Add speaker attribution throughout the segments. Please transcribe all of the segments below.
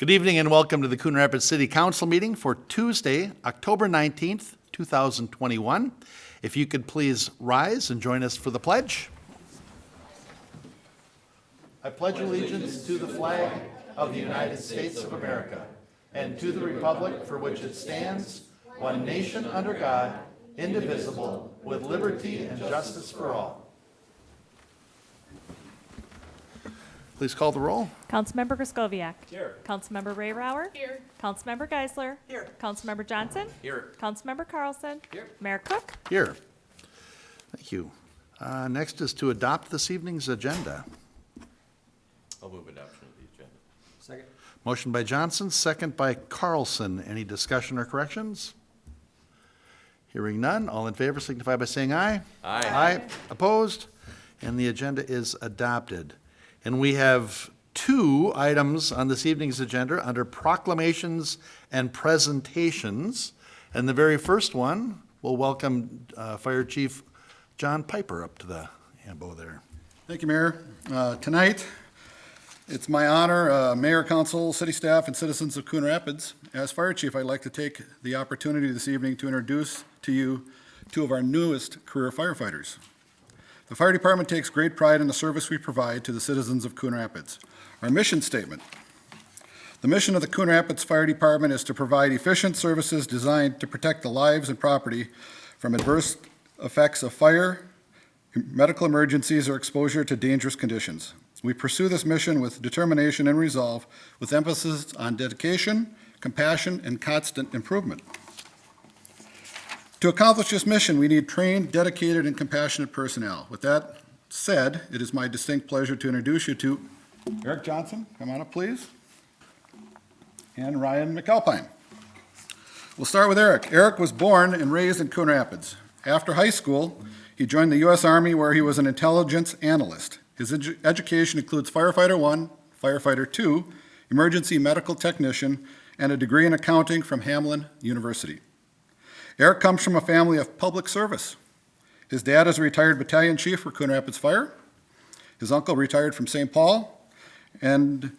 Speaker 1: Good evening and welcome to the Coon Rapids City Council meeting for Tuesday, October 19th, 2021. If you could please rise and join us for the pledge. I pledge allegiance to the flag of the United States of America and to the republic for which it stands, one nation under God, indivisible, with liberty and justice for all. Please call the roll.
Speaker 2: Councilmember Griscoviac.
Speaker 3: Here.
Speaker 2: Councilmember Rayrauer.
Speaker 3: Here.
Speaker 2: Councilmember Geisler.
Speaker 3: Here.
Speaker 2: Councilmember Johnson.
Speaker 3: Here.
Speaker 2: Councilmember Carlson.
Speaker 3: Here.
Speaker 2: Mayor Cook.
Speaker 1: Here. Thank you. Next is to adopt this evening's agenda.
Speaker 3: I'll move adoption of the agenda. Second.
Speaker 1: Motion by Johnson, second by Carlson. Any discussion or corrections? Hearing none, all in favor signify by saying aye.
Speaker 3: Aye.
Speaker 1: Aye. Opposed? And the agenda is adopted. And we have two items on this evening's agenda under proclamations and presentations. And the very first one, we'll welcome Fire Chief John Piper up to the ambo there.
Speaker 4: Thank you, Mayor. Tonight, it's my honor, Mayor, Council, City staff, and citizens of Coon Rapids. As Fire Chief, I'd like to take the opportunity this evening to introduce to you two of our newest career firefighters. The fire department takes great pride in the service we provide to the citizens of Coon Rapids. Our mission statement. The mission of the Coon Rapids Fire Department is to provide efficient services designed to protect the lives and property from adverse effects of fire, medical emergencies, or exposure to dangerous conditions. We pursue this mission with determination and resolve, with emphasis on dedication, compassion, and constant improvement. To accomplish this mission, we need trained, dedicated, and compassionate personnel. With that said, it is my distinct pleasure to introduce you to Eric Johnson. Come on up, please. And Ryan McAlpine. We'll start with Eric. Eric was born and raised in Coon Rapids. After high school, he joined the U.S. Army, where he was an intelligence analyst. His education includes Firefighter 1, Firefighter 2, Emergency Medical Technician, and a degree in accounting from Hamline University. Eric comes from a family of public service. His dad is a retired battalion chief for Coon Rapids Fire. His uncle retired from St. Paul, and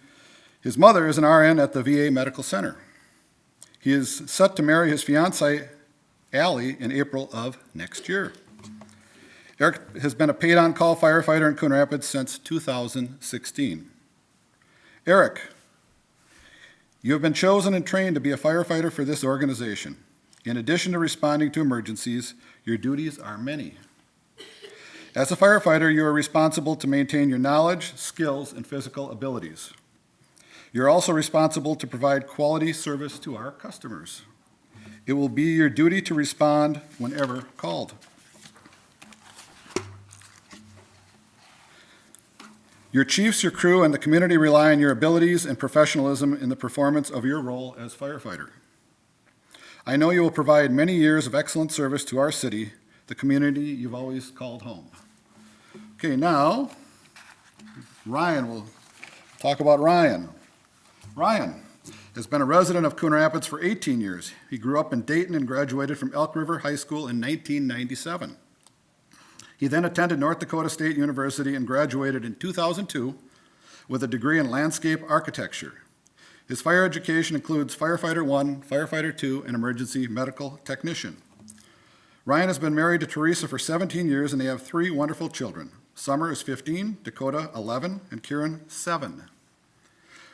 Speaker 4: his mother is an RN at the VA Medical Center. He is set to marry his fiancée, Allie, in April of next year. Eric has been a paid-on-call firefighter in Coon Rapids since 2016. Eric, you have been chosen and trained to be a firefighter for this organization. In addition to responding to emergencies, your duties are many. As a firefighter, you are responsible to maintain your knowledge, skills, and physical abilities. You're also responsible to provide quality service to our customers. It will be your duty to respond whenever called. Your chiefs, your crew, and the community rely on your abilities and professionalism in the performance of your role as firefighter. I know you will provide many years of excellent service to our city, the community you've always called home. Okay, now, Ryan will talk about Ryan. Ryan has been a resident of Coon Rapids for 18 years. He grew up in Dayton and graduated from Elk River High School in 1997. He then attended North Dakota State University and graduated in 2002 with a degree in landscape architecture. His fire education includes Firefighter 1, Firefighter 2, and Emergency Medical Technician. Ryan has been married to Teresa for 17 years, and they have 3 wonderful children. Summer is 15, Dakota 11, and Kieran 7.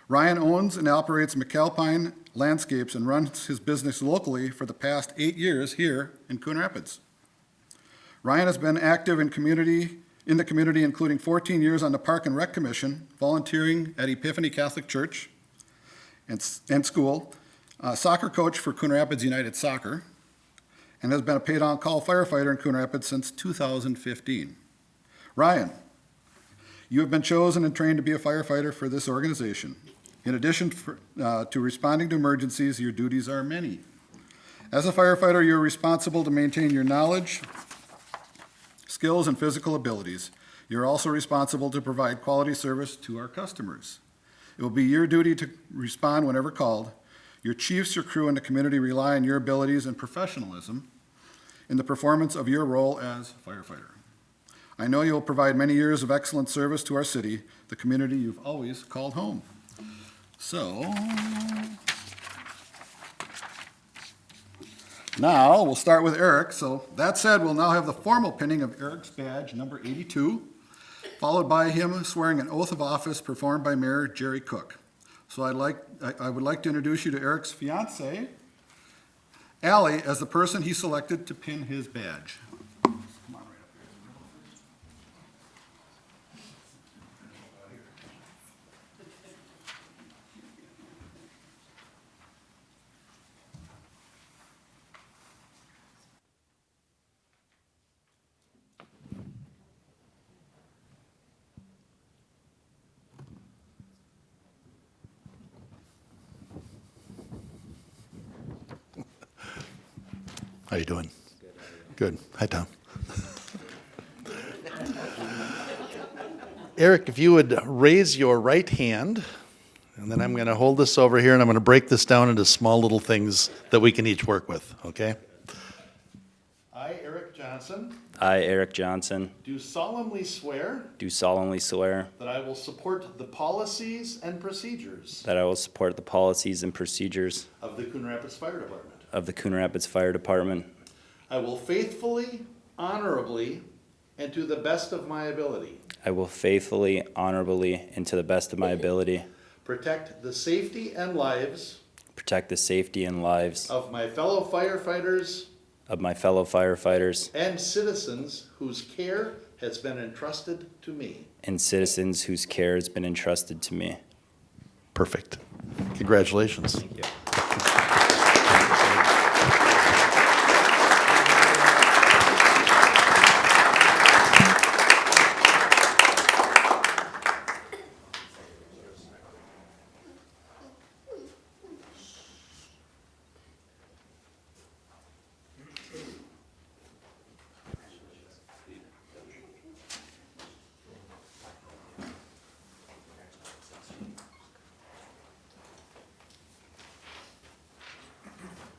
Speaker 4: Ryan owns and operates McAlpine Landscapes and runs his business locally for the past 8 years here in Coon Rapids. Ryan has been active in the community, including 14 years on the Park and Rec Commission, volunteering at Epiphany Catholic Church and school, soccer coach for Coon Rapids United Soccer, and has been a paid-on-call firefighter in Coon Rapids since 2015. Ryan, you have been chosen and trained to be a firefighter for this organization. In addition to responding to emergencies, your duties are many. As a firefighter, you're responsible to maintain your knowledge, skills, and physical abilities. You're also responsible to provide quality service to our customers. It will be your duty to respond whenever called. Your chiefs, your crew, and the community rely on your abilities and professionalism in the performance of your role as firefighter. I know you'll provide many years of excellent service to our city, the community you've always called home. So, now we'll start with Eric. So that said, we'll now have the formal pinning of Eric's badge, number 82, followed by him swearing an oath of office performed by Mayor Jerry Cook. So I would like to introduce you to Eric's fiancee, Allie, as the person he selected to pin his badge. Come on right up here.
Speaker 1: How you doing? Good. Hi, Tom. Eric, if you would raise your right hand, and then I'm going to hold this over here, and I'm going to break this down into small little things that we can each work with, okay? I, Eric Johnson,
Speaker 5: I, Eric Johnson,
Speaker 1: do solemnly swear
Speaker 5: do solemnly swear
Speaker 1: that I will support the policies and procedures
Speaker 5: that I will support the policies and procedures
Speaker 1: of the Coon Rapids Fire Department.
Speaker 5: of the Coon Rapids Fire Department.
Speaker 1: I will faithfully, honorably, and to the best of my ability
Speaker 5: I will faithfully, honorably, and to the best of my ability
Speaker 1: protect the safety and lives
Speaker 5: protect the safety and lives
Speaker 1: of my fellow firefighters
Speaker 5: of my fellow firefighters
Speaker 1: and citizens whose care has been entrusted to me.
Speaker 5: and citizens whose care has been entrusted to me.
Speaker 1: Perfect. Congratulations.
Speaker 5: Thank you.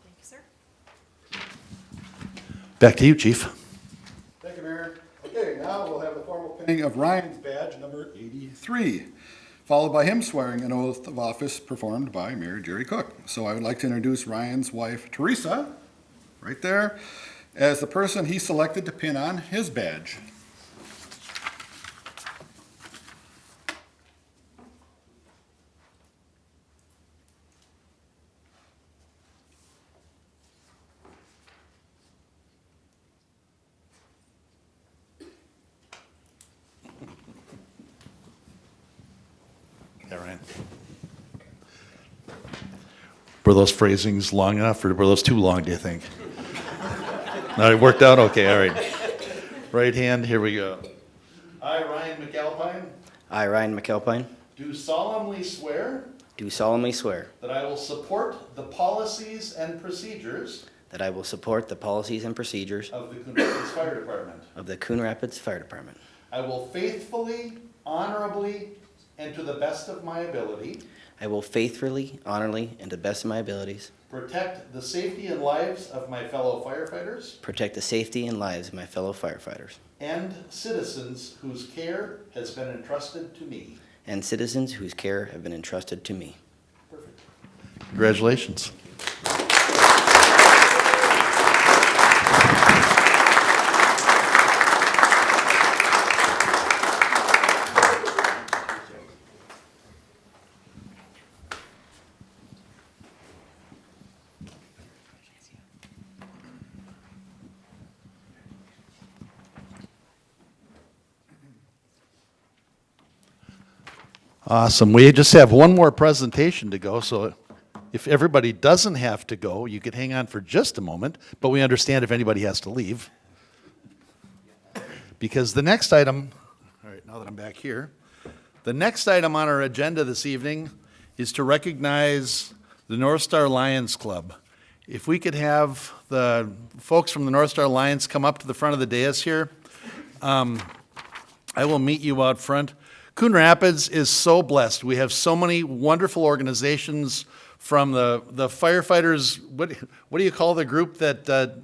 Speaker 2: Thank you, sir.
Speaker 1: Back to you, Chief.
Speaker 4: Thank you, Mayor. Okay, now we'll have the formal pinning of Ryan's badge, number 83, followed by him swearing an oath of office performed by Mayor Jerry Cook. So I would like to introduce Ryan's wife, Teresa, right there, as the person he selected to pin on his badge.
Speaker 1: Yeah, Ryan. Were those phrasings long enough, or were those too long, do you think? No, it worked out okay, all right. Right hand, here we go. I, Ryan McAlpine,
Speaker 6: I, Ryan McAlpine,
Speaker 1: do solemnly swear
Speaker 6: do solemnly swear
Speaker 1: that I will support the policies and procedures
Speaker 6: that I will support the policies and procedures
Speaker 1: of the Coon Rapids Fire Department.
Speaker 6: of the Coon Rapids Fire Department.
Speaker 1: I will faithfully, honorably, and to the best of my ability
Speaker 6: I will faithfully, honorably, and to the best of my abilities
Speaker 1: protect the safety and lives of my fellow firefighters
Speaker 6: protect the safety and lives of my fellow firefighters
Speaker 1: and citizens whose care has been entrusted to me.
Speaker 6: and citizens whose care have been entrusted to me.
Speaker 1: Perfect. Congratulations. Awesome. We just have one more presentation to go, so if everybody doesn't have to go, you could hang on for just a moment, but we understand if anybody has to leave. Because the next item, all right, now that I'm back here, the next item on our agenda this evening is to recognize the North Star Lions Club. If we could have the folks from the North Star Lions come up to the front of the dais here, I will meet you out front. Coon Rapids is so blessed. We have so many wonderful organizations, from the firefighters. What do you call the group that? The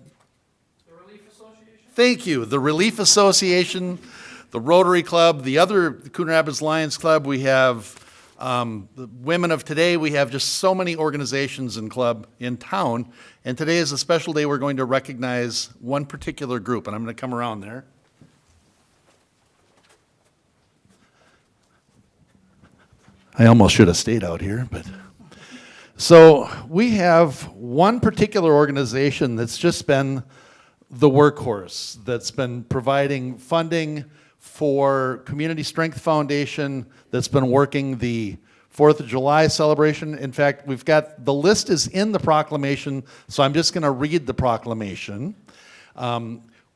Speaker 1: Relief Association. Thank you. The Relief Association, the Rotary Club, the other Coon Rapids Lions Club. We have The women of today, we have just so many organizations and club in town, and today is a special day. We're going to recognize one particular group, and I'm going to come around there. I almost should have stayed out here, but. So we have one particular organization that's just been the workhorse, that's been providing funding for Community Strength Foundation, that's been working the 4th of July celebration. In fact, we've got, the list is in the proclamation, so I'm just going to read the proclamation.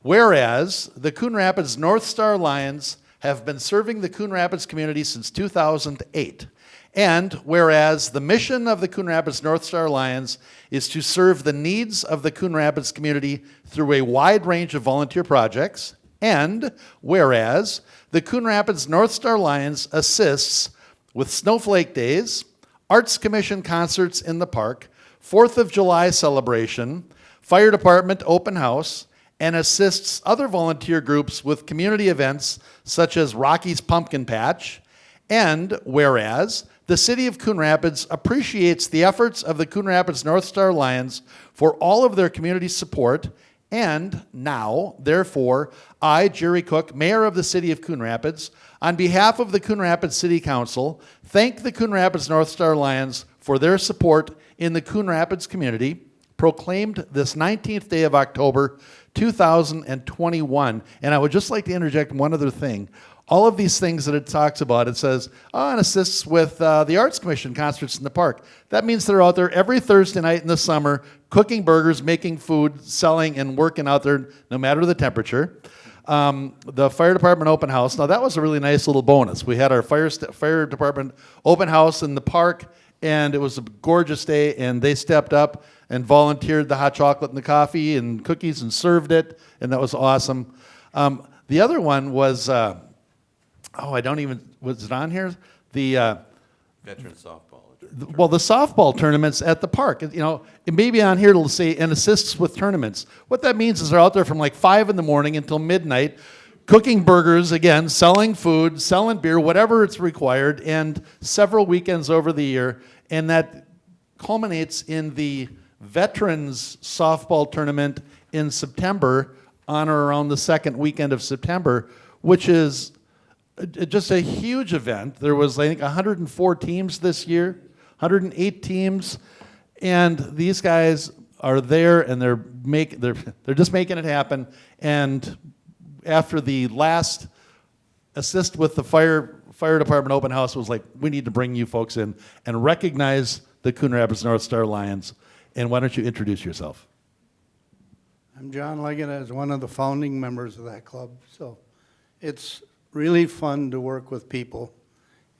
Speaker 1: Whereas the Coon Rapids North Star Lions have been serving the Coon Rapids community since 2008. And whereas the mission of the Coon Rapids North Star Lions is to serve the needs of the Coon Rapids community through a wide range of volunteer projects, and whereas the Coon Rapids North Star Lions assists with Snowflake Days, Arts Commission concerts in the park, 4th of July celebration, Fire Department open house, and assists other volunteer groups with community events such as Rocky's Pumpkin Patch, and whereas the City of Coon Rapids appreciates the efforts of the Coon Rapids North Star Lions for all of their community support, and now, therefore, I, Jerry Cook, Mayor of the City of Coon Rapids, on behalf of the Coon Rapids City Council, thank the Coon Rapids North Star Lions for their support in the Coon Rapids community, proclaimed this 19th day of October, 2021. And I would just like to interject one other thing. All of these things that it talks about, it says, and assists with the Arts Commission concerts in the park. That means they're out there every Thursday night in the summer, cooking burgers, making food, selling, and working out there no matter the temperature. The Fire Department open house. Now, that was a really nice little bonus. We had our fire department open house in the park, and it was a gorgeous day, and they stepped up and volunteered the hot chocolate and the coffee and cookies and served it, and that was awesome. The other one was... was it on here? The
Speaker 3: Veteran softball.
Speaker 1: the softball tournaments at the park. You know, it may be on here, it'll say, and assists with tournaments. What that means is they're out there from like 5 in the morning until midnight, cooking burgers, again, selling food, selling beer, whatever it's required, and several weekends over the year. And that culminates in the Veterans softball tournament in September, on or around the second weekend of September, which is just a huge event. There was, I think, 104 teams this year, 108 teams, and these guys are there, and they're just making it happen. And after the last assist with the fire department open house was like, we need to bring you folks in and recognize the Coon Rapids North Star Lions. And why don't you introduce yourself?
Speaker 7: I'm John Leggett, as one of the founding members of that club. So it's really fun to work with people,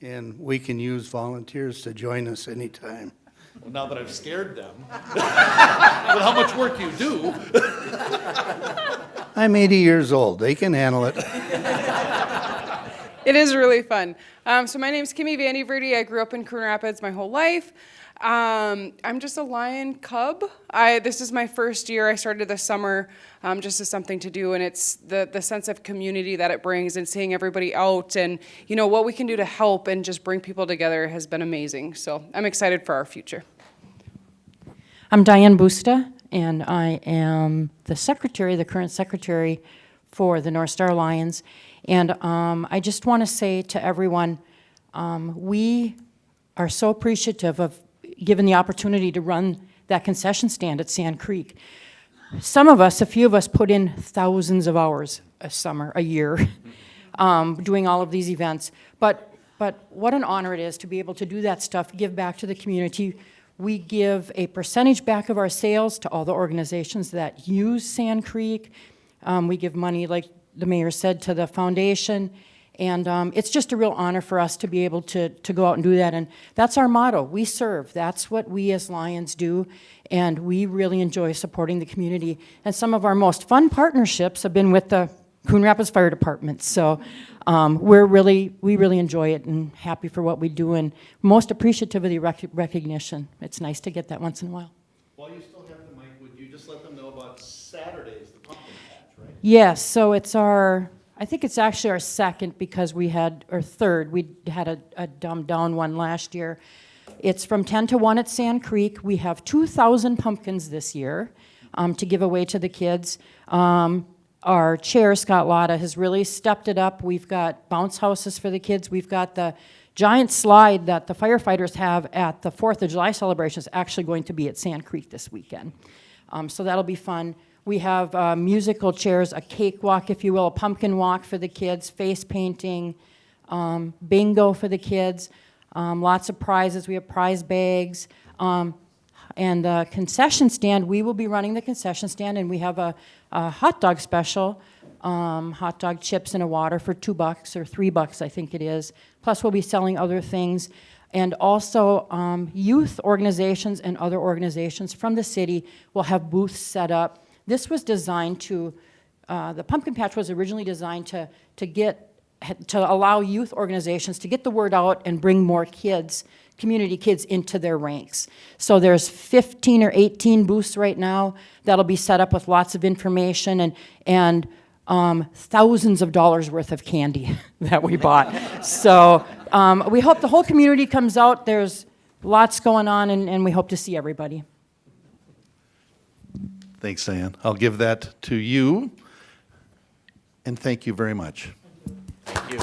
Speaker 7: and we can use volunteers to join us anytime.
Speaker 1: Well, now that I've scared them, with how much work you do.
Speaker 7: I'm 80 years old. They can handle it.
Speaker 8: It is really fun. So my name's Kimmy Vandy Verde. I grew up in Coon Rapids my whole life. I'm just a lion cub. This is my first year. I started this summer just as something to do, and it's the sense of community that it brings and seeing everybody out and, you know, what we can do to help and just bring people together has been amazing. So I'm excited for our future.
Speaker 9: I'm Diane Busta, and I am the current secretary for the North Star Lions. And I just want to say to everyone, we are so appreciative of given the opportunity to run that concession stand at Sand Creek. A few of us put in thousands of hours a year, doing all of these events. But what an honor it is to be able to do that stuff, give back to the community. We give a percentage back of our sales to all the organizations that use Sand Creek. We give money, like the mayor said, to the foundation. And it's just a real honor for us to be able to go out and do that. And that's our motto. We serve. That's what we as Lions do. And we really enjoy supporting the community. And some of our most fun partnerships have been with the Coon Rapids Fire Department. So we really enjoy it and happy for what we do and most appreciative of the recognition. It's nice to get that once in a while.
Speaker 1: While you still have the mic, would you just let them know about Saturdays, the pumpkin patch, right?
Speaker 9: Yes, so it's our I think it's actually our second because we had, or third, we had a dumbed down one last year. It's from 10 to 1 at Sand Creek. We have 2,000 pumpkins this year to give away to the kids. Our chair, Scott Lotta, has really stepped it up. We've got bounce houses for the kids. We've got the giant slide that the firefighters have at the 4th of July celebration is actually going to be at Sand Creek this weekend. So that'll be fun. We have musical chairs, a cakewalk, if you will, a pumpkin walk for the kids, face painting, bingo for the kids, lots of prizes. We have prize bags. And the concession stand, we will be running the concession stand, and we have a hot dog special, hot dog chips and a water for $2 or $3, I think it is. Plus, we'll be selling other things. And also, youth organizations and other organizations from the city will have booths set up. This was designed to, the pumpkin patch was originally designed to allow youth organizations to get the word out and bring more kids, community kids, into their ranks. So there's 15 or 18 booths right now that'll be set up with lots of information and thousands of dollars worth of candy that we bought. So we hope the whole community comes out. There's lots going on, and we hope to see everybody.
Speaker 1: Thanks, Diane. I'll give that to you, and thank you very much.
Speaker 3: Thank you.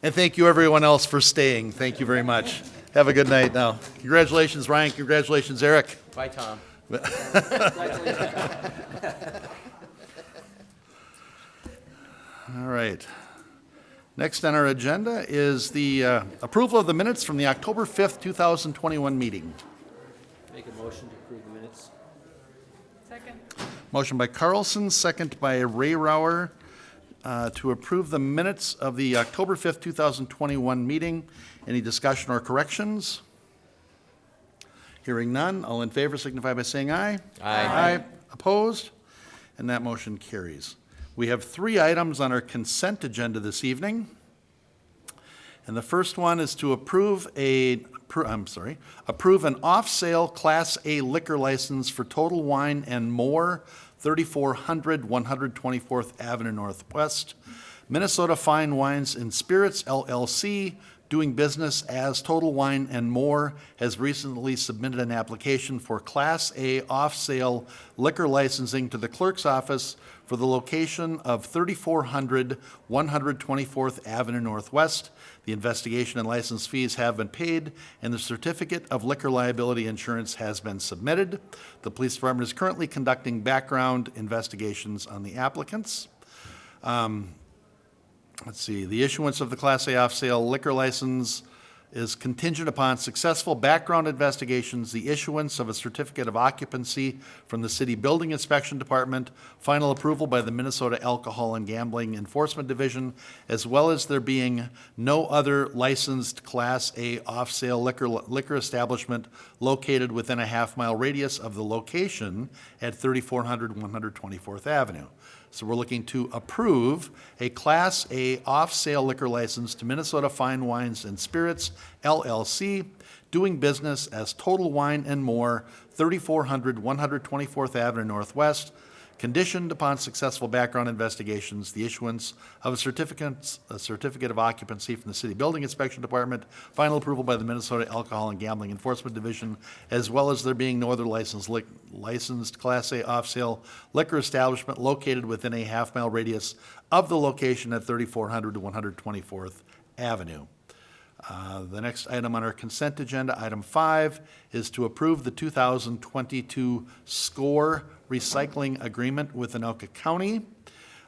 Speaker 1: And thank you, everyone else, for staying. Thank you very much. Have a good night now. Congratulations, Ryan. Congratulations, Eric.
Speaker 3: Bye, Tom.
Speaker 1: All right. Next on our agenda is the approval of the minutes from the October 5th, 2021 meeting.
Speaker 6: Make a motion to approve the minutes.
Speaker 8: Second.
Speaker 1: Motion by Carlson, second by Ray Rauer, to approve the minutes of the October 5th, 2021 meeting. Any discussion or corrections? Hearing none, all in favor signify by saying aye.
Speaker 3: Aye.
Speaker 1: Aye. Opposed? And that motion carries. We have 3 items on our consent agenda this evening. And the first one is to approve an off-sale Class A liquor license for Total Wine and More, 3400 124th Avenue Northwest. Minnesota Fine Wines and Spirits, LLC, doing business as Total Wine and More, has recently submitted an application for Class A off-sale liquor licensing to the clerk's office for the location of 3400 124th Avenue Northwest. The investigation and license fees have been paid, and the certificate of liquor liability insurance has been submitted. The police department is currently conducting background investigations on the applicants. Let's see, the issuance of the Class A off-sale liquor license is contingent upon successful background investigations, the issuance of a certificate of occupancy from the City Building Inspection Department, final approval by the Minnesota Alcohol and Gambling Enforcement Division, as well as there being no other licensed Class A off-sale liquor establishment located within a half-mile radius of the location at 3400 124th Avenue. So we're looking to approve a Class A off-sale liquor license to Minnesota Fine Wines and Spirits, LLC, doing business as Total Wine and More, 3400 124th Avenue Northwest, conditioned upon successful background investigations, the issuance of a certificate of occupancy from the City Building Inspection Department, final approval by the Minnesota Alcohol and Gambling Enforcement Division, as well as there being no other licensed Class A off-sale liquor establishment located within a half-mile radius of the location at 3400 to 124th Avenue. The next item on our consent agenda, item 5, is to approve the 2022 SCORE recycling agreement with Anoka County.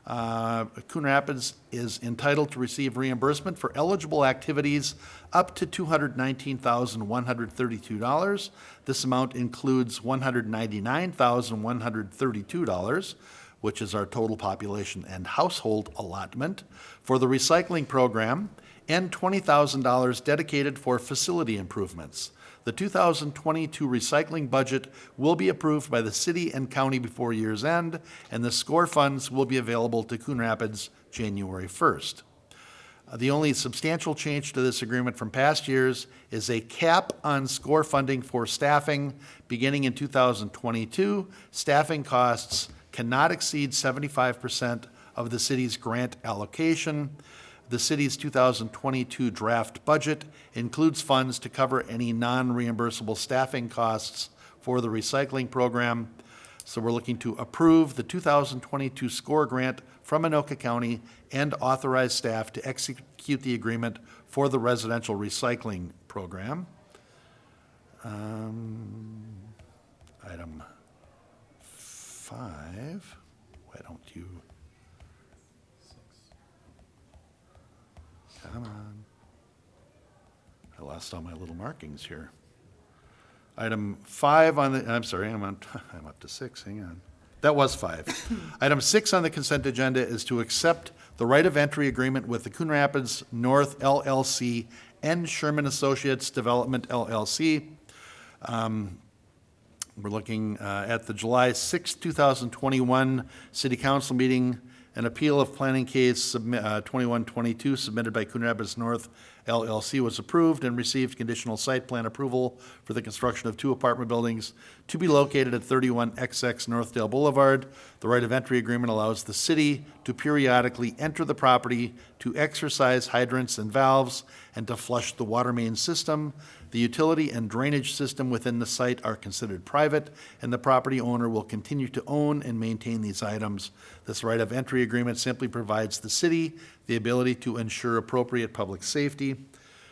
Speaker 1: Coon Rapids is entitled to receive reimbursement for eligible activities up to $219,132. This amount includes $199,132, which is our total population and household allotment for the recycling program, and $20,000 dedicated for facility improvements. The 2022 recycling budget will be approved by the city and county before year's end, and the SCORE funds will be available to Coon Rapids January 1st. The only substantial change to this agreement from past years is a cap on score funding for staffing. Beginning in 2022, staffing costs cannot exceed 75% of the city's grant allocation. The city's 2022 draft budget includes funds to cover any non-reimbursable staffing costs for the recycling program. So we're looking to approve the 2022 score grant from Anoka County and authorize staff to execute the agreement for the residential recycling program. Item 5, why don't you? Come on. I lost all my little markings here. Item 5 on the, I'm sorry, I'm up to 6, hang on. That was 5. Item 6 on the consent agenda is to accept the right of entry agreement with the Coon Rapids North LLC and Sherman Associates Development LLC. We're looking at the July 6, 2021 City Council meeting. An appeal of planning case 2122 submitted by Coon Rapids North LLC was approved and received conditional site plan approval for the construction of 2 apartment buildings to be located at 31XX Northdale Boulevard. The right of entry agreement allows the city to periodically enter the property to exercise hydrants and valves and to flush the water main system. The utility and drainage system within the site are considered private, and the property owner will continue to own and maintain these items. This right of entry agreement simply provides the city the ability to ensure appropriate public safety.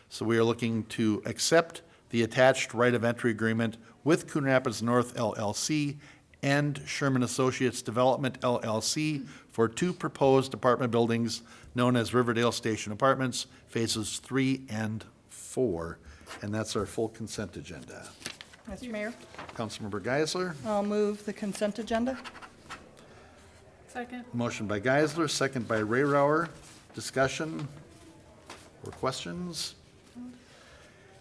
Speaker 1: So we are looking to accept the attached right of entry agreement with Coon Rapids North LLC and Sherman Associates Development LLC for 2 proposed apartment buildings known as Riverdale Station Apartments, phases 3 and 4. And that's our full consent agenda.
Speaker 2: Mr. Mayor,
Speaker 1: Councilmember Geisler,
Speaker 2: I'll move the consent agenda.
Speaker 8: Second.
Speaker 1: motion by Geisler, second by Rayrauer. Discussion or questions?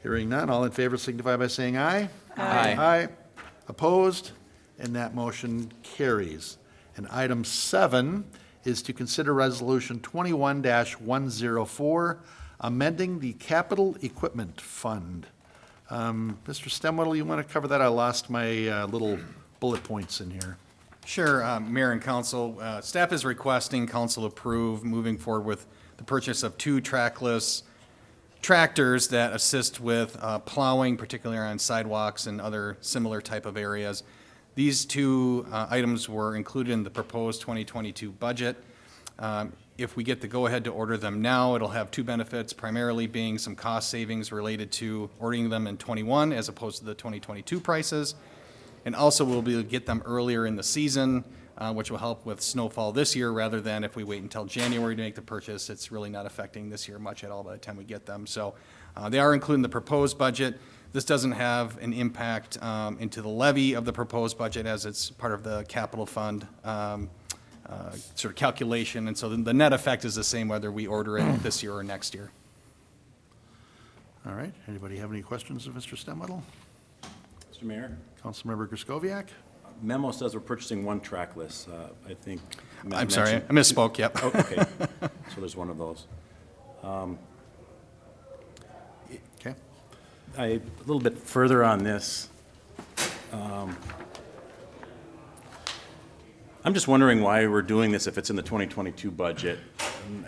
Speaker 1: Hearing none, all in favor signify by saying aye.
Speaker 5: Aye.
Speaker 1: Aye. Opposed? And that motion carries. And item 7 is to consider Resolution 21-104, amending the Capital Equipment Fund. Mr. Stemwedel, you want to cover that? I lost my little bullet points in here.
Speaker 10: Sure, Mayor and Council. Staff is requesting Council approve moving forward with the purchase of 2 trackless tractors that assist with plowing, particularly on sidewalks and other similar type of areas. These 2 items were included in the proposed 2022 budget. If we get the go-ahead to order them now, it'll have 2 benefits, primarily being some cost savings related to ordering them in '21 as opposed to the 2022 prices. And also we'll be able to get them earlier in the season, which will help with snowfall this year rather than if we wait until January to make the purchase. It's really not affecting this year much at all by the time we get them. So they are included in the proposed budget. This doesn't have an impact into the levy of the proposed budget as it's part of the capital fund sort of calculation. And so the net effect is the same whether we order it this year or next year.
Speaker 1: All right. Anybody have any questions of Mr. Stemwedel?
Speaker 11: Mr. Mayor,
Speaker 1: Councilmember Griscoviac?
Speaker 11: memo says we're purchasing 1 trackless. I think.
Speaker 10: I'm sorry, I misspoke, yep.
Speaker 11: Oh, okay, so there's one of those.
Speaker 1: Okay.
Speaker 11: A little bit further on this. I'm just wondering why we're doing this if it's in the 2022 budget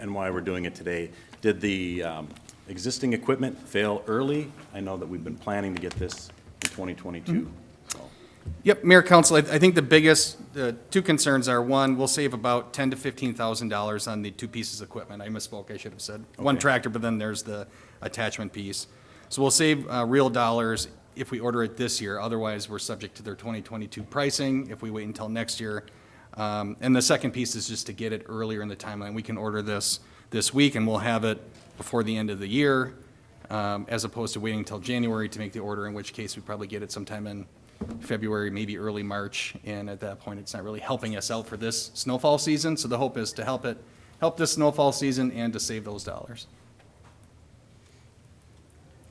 Speaker 11: and why we're doing it today. Did the existing equipment fail early? I know that we've been planning to get this in 2022. So.
Speaker 10: Yep, Mayor, Council, I think the biggest, 2 concerns are, 1, we'll save about $10,000 to $15,000 on the 2 pieces of equipment. I misspoke, I should have said. 1 tractor, but then there's the attachment piece. So we'll save real dollars if we order it this year. Otherwise, we're subject to their 2022 pricing if we wait until next year. And the second piece is just to get it earlier in the timeline. We can order this week, and we'll have it before the end of the year, as opposed to waiting until January to make the order, in which case we probably get it sometime in February, maybe early March. And at that point, it's not really helping us out for this snowfall season. So the hope is to help this snowfall season and to save those dollars.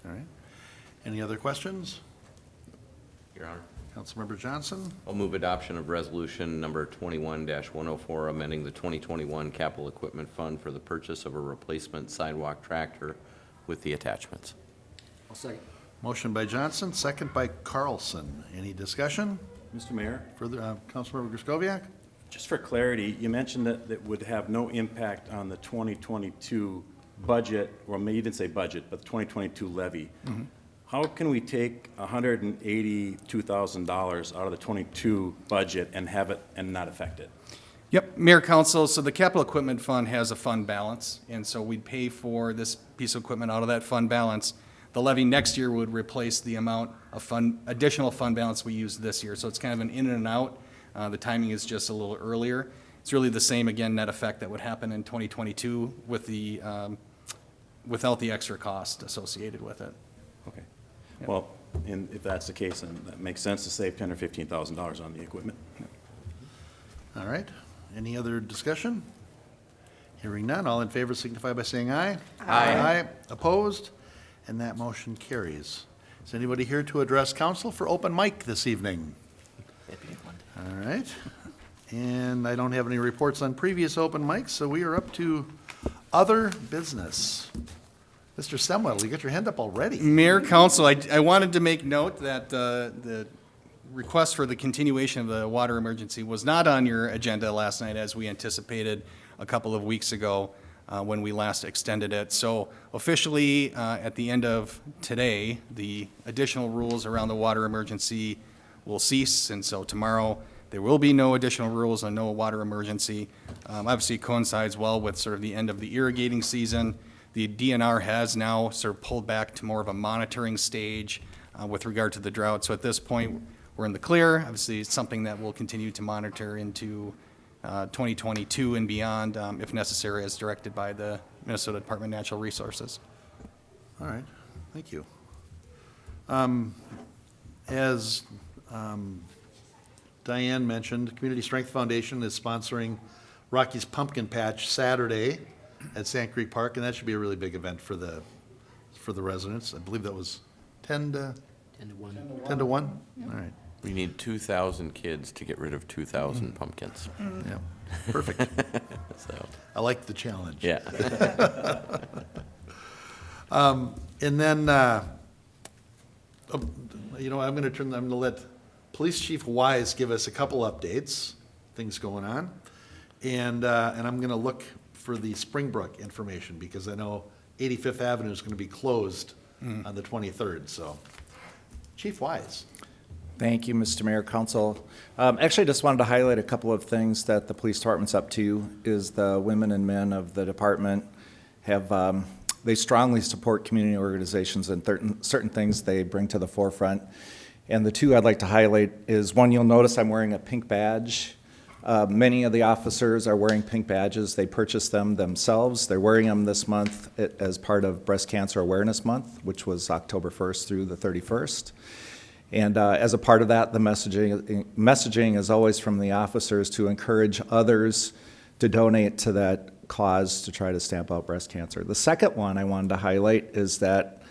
Speaker 1: All right. Any other questions?
Speaker 3: Your Honor.
Speaker 1: Councilmember Johnson,
Speaker 3: I'll move adoption of resolution number 21-104, amending the 2021 capital equipment fund for the purchase of a replacement sidewalk tractor with the attachments.
Speaker 6: I'll second.
Speaker 1: motion by Johnson, second by Carlson. Any discussion?
Speaker 11: Mr. Mayor,
Speaker 1: Further, Councilmember Griscoviac?
Speaker 11: just for clarity, you mentioned that that would have no impact on the 2022 budget, or maybe you didn't say budget, but the 2022 levy. How can we take $182,000 out of the 22 budget and have it and not affect it?
Speaker 10: Yep, Mayor, Council, so the capital equipment fund has a fund balance, and so we'd pay for this piece of equipment out of that fund balance. The levy next year would replace the amount of additional fund balance we used this year, so it's kind of an in and out. The timing is just a little earlier. It's really the same, again, net effect that would happen in 2022 with the, without the extra cost associated with it.
Speaker 11: Okay. Well, and if that's the case, then that makes sense to save $10,000 or $15,000 on the equipment.
Speaker 1: All right. Any other discussion? Hearing none, all in favor signify by saying aye. Aye. Opposed? And that motion carries. Is anybody here to address council for open mic this evening? All right. And I don't have any reports on previous open mics, so we are up to other business. Mr. Stemwell, you got your hand up already.
Speaker 10: Mayor, Council, I wanted to make note that the request for the continuation of the water emergency was not on your agenda last night as we anticipated a couple of weeks ago when we last extended it. So officially, at the end of today, the additional rules around the water emergency will cease, and so tomorrow there will be no additional rules on no water emergency. Obviously, it coincides well with sort of the end of the irrigating season. The DNR has now sort of pulled back to more of a monitoring stage with regard to the drought. So at this point, we're in the clear. Obviously, it's something that we'll continue to monitor into 2022 and beyond, if necessary, as directed by the Minnesota Department of Natural Resources.
Speaker 1: All right, thank you. As Diane mentioned, Community Strength Foundation is sponsoring Rocky's Pumpkin Patch Saturday at Sand Creek Park, and that should be a really big event for the residents. I believe that was 10 to 10 to 1? All right,
Speaker 3: We need 2,000 kids to get rid of 2,000 pumpkins.
Speaker 1: yeah, perfect.
Speaker 3: So,
Speaker 1: I like the challenge.
Speaker 3: yeah.
Speaker 1: And then, you know, I'm gonna let Police Chief Wise give us a couple updates, things going on. And I'm gonna look for the Springbrook information, because I know 85th Avenue is gonna be closed on the 23rd, so. Chief Wise.
Speaker 12: Thank you, Mr. Mayor, Council. Actually, I just wanted to highlight a couple of things that the police department's up to. Is the women and men of the department have, they strongly support community organizations and certain things they bring to the forefront. And the two I'd like to highlight is, one, you'll notice I'm wearing a pink badge. Many of the officers are wearing pink badges. They purchased them themselves. They're wearing them this month as part of Breast Cancer Awareness Month, which was October 1st through the 31st. And as a part of that, the messaging is always from the officers to encourage others to donate to that cause to try to stamp out breast cancer. The second one I wanted to highlight is that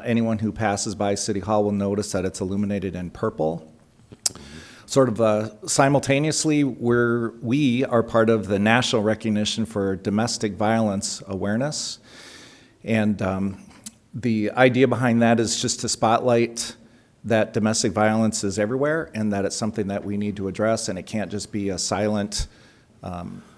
Speaker 12: anyone who passes by City Hall will notice that it's illuminated in purple. Sort of simultaneously, we are part of the national recognition for domestic violence awareness. And the idea behind that is just to spotlight that domestic violence is everywhere and that it's something that we need to address, and it can't just be a silent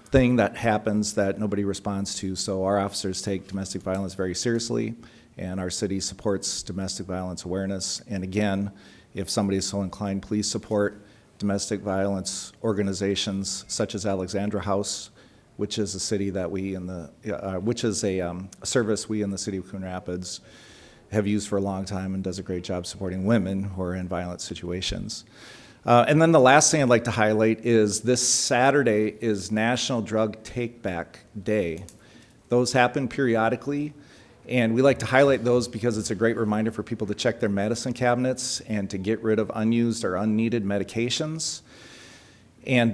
Speaker 12: thing that happens that nobody responds to. So our officers take domestic violence very seriously, and our city supports domestic violence awareness. And again, if somebody is so inclined, please support domestic violence organizations such as Alexandra House, which is a city that we in the, which is a service we in the city of Coon Rapids have used for a long time and does a great job supporting women who are in violent situations. And then the last thing I'd like to highlight is this Saturday is National Drug Take Back Day. Those happen periodically, and we like to highlight those because it's a great reminder for people to check their medicine cabinets and to get rid of unused or unneeded medications. And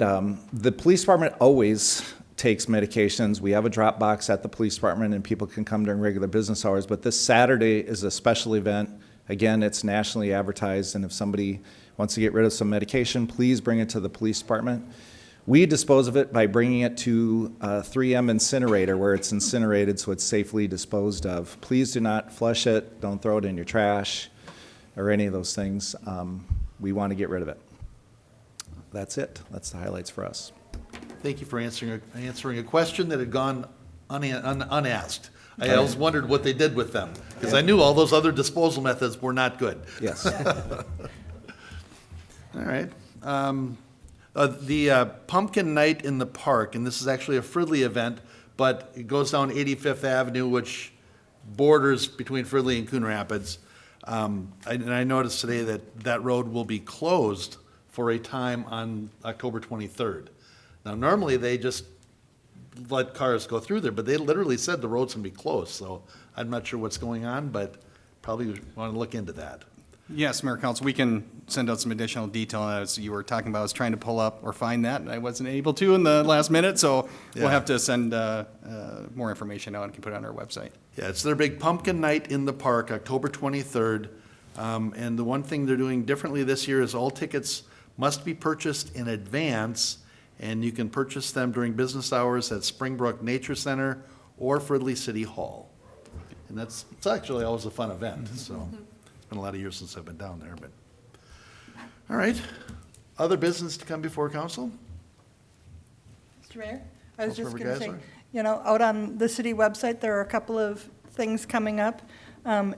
Speaker 12: the police department always takes medications. We have a drop box at the police department, and people can come during regular business hours, but this Saturday is a special event Again, it's nationally advertised, and if somebody wants to get rid of some medication, please bring it to the police department. We dispose of it by bringing it to a 3M incinerator where it's incinerated so it's safely disposed of. Please do not flush it, don't throw it in your trash, or any of those things. We want to get rid of it. That's it. That's the highlights for us.
Speaker 1: Thank you for answering a question that had gone unasked. I always wondered what they did with them, because I knew all those other disposal methods were not good.
Speaker 12: Yes.
Speaker 1: All right. The Pumpkin Night in the Park, and this is actually a Fridley event, but it goes down 85th Avenue, which borders between Fridley and Coon Rapids. And I noticed today that that road will be closed for a time on October 23rd. Now, normally they just let cars go through there, but they literally said the road's gonna be closed, so I'm not sure what's going on, but probably want to look into that.
Speaker 10: Yes, Mayor Council, we can send out some additional detail as you were talking about. I was trying to pull up or find that, and I wasn't able to in the last minute, so we'll
Speaker 1: Yeah.
Speaker 10: have to send more information out and can put it on our website.
Speaker 1: Yeah, it's their big Pumpkin Night in the Park, October 23rd. And the one thing they're doing differently this year is all tickets must be purchased in advance, and you can purchase them during business hours at Springbrook Nature Center or Fridley City Hall. And it's actually always a fun event, so it's been a lot of years since I've been down there, but. All right, other business to come before council?
Speaker 2: Mr. Mayor? I was just
Speaker 1: Councilmember
Speaker 2: going to say,
Speaker 1: Geisler?
Speaker 2: out on the city website, there are a couple of things coming up. On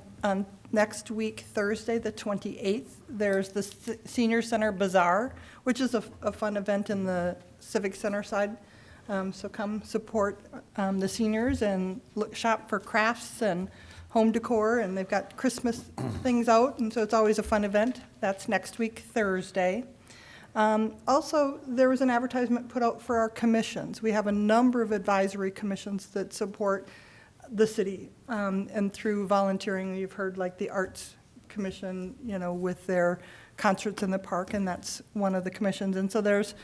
Speaker 2: next week, Thursday, the 28th, there's the Senior Center Bazaar, which is a fun event in the Civic Center side. So come support the seniors and shop for crafts and home decor, and they've got Christmas things out, and so it's always a fun event. That's next week, Thursday. Also, there was an advertisement put out for our commissions. We have a number of advisory commissions that support the city, and through volunteering, you've heard like the Arts Commission, with their concerts in the park, and that's one of the commissions. And so there's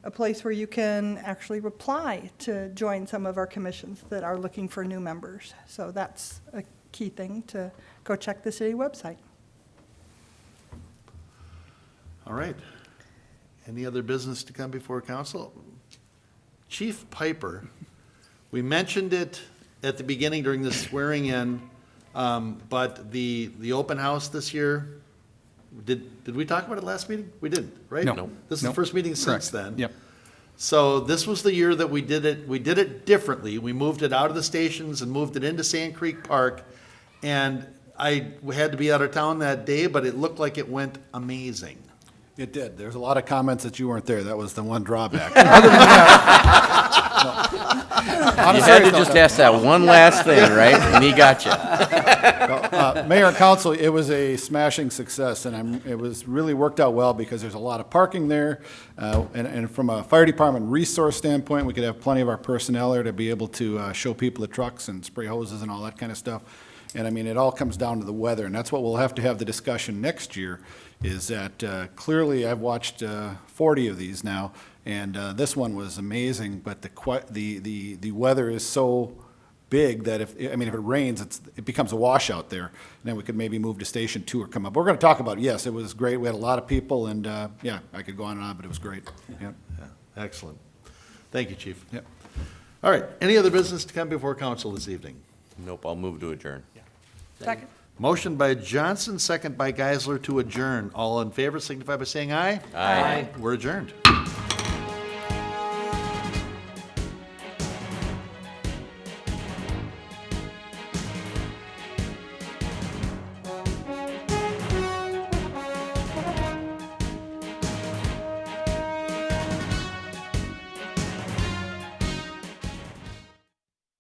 Speaker 2: a place where you can actually apply to join some of our commissions that are looking for new members. So that's a key thing to go check the city website.
Speaker 1: All right. Any other business to come before council? Chief Piper, we mentioned it at the beginning during the swearing in, but the open house this year, did we talk about it last meeting? We didn't, right?
Speaker 10: No.
Speaker 1: This is the first meeting since then.
Speaker 10: Yep.
Speaker 1: So this was the year that we did it differently. We moved it out of the stations and moved it into Sand Creek Park. And we had to be out of town that day, but it looked like it went amazing.
Speaker 4: It did. There's a lot of comments that you weren't there. That was the one drawback.
Speaker 3: You had to just ask that one last thing, right? And he got you.
Speaker 4: Mayor and council, it was a smashing success, and it was really worked out well because there's a lot of parking there. And from a fire department resource standpoint, we could have plenty of our personnel there to be able to show people the trucks and spray hoses and all that kind of stuff. And I mean, it all comes down to the weather, and that's what we'll have to have the discussion next year, is that clearly I've watched 40 of these now, and this one was amazing, but the weather is so big that if it rains, it becomes a washout there, and then we could maybe move to Station 2 or come up. We're going to talk about it. Yes, it was great. We had a lot of people, and yeah, I could go on and on, but it was great. Yeah.
Speaker 1: Yeah, excellent. Thank you, Chief.
Speaker 4: Yep.
Speaker 1: All right, any other business to come before council this evening?
Speaker 3: Nope, I'll move to adjourn.
Speaker 2: Second.
Speaker 1: Motion by Johnson, second by Geisler to adjourn. All in favor signify by saying aye.
Speaker 3: Aye.
Speaker 1: We're adjourned.